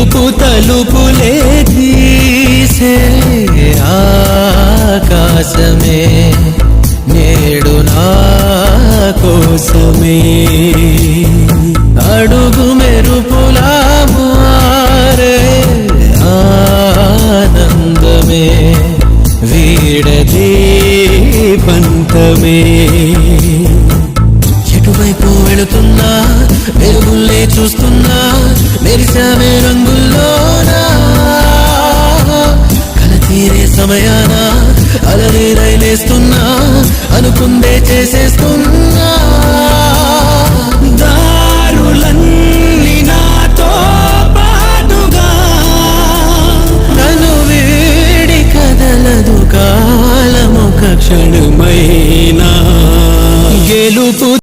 పిలుపు తలుపులే తీసే ఆకాశమే నేడు నా కోసమే అడుగు మెరుపులా మారే ఆనందమే వీడదే పంతమే ఎటువైపు వెళుతున్నా వెలుగుల్లే చూస్తున్నా మెరిసామే రంగుల్లోనా కల తీరే సమయాన అలరే రైలేస్తున్నా అనుకుందే చేసేస్తున్నా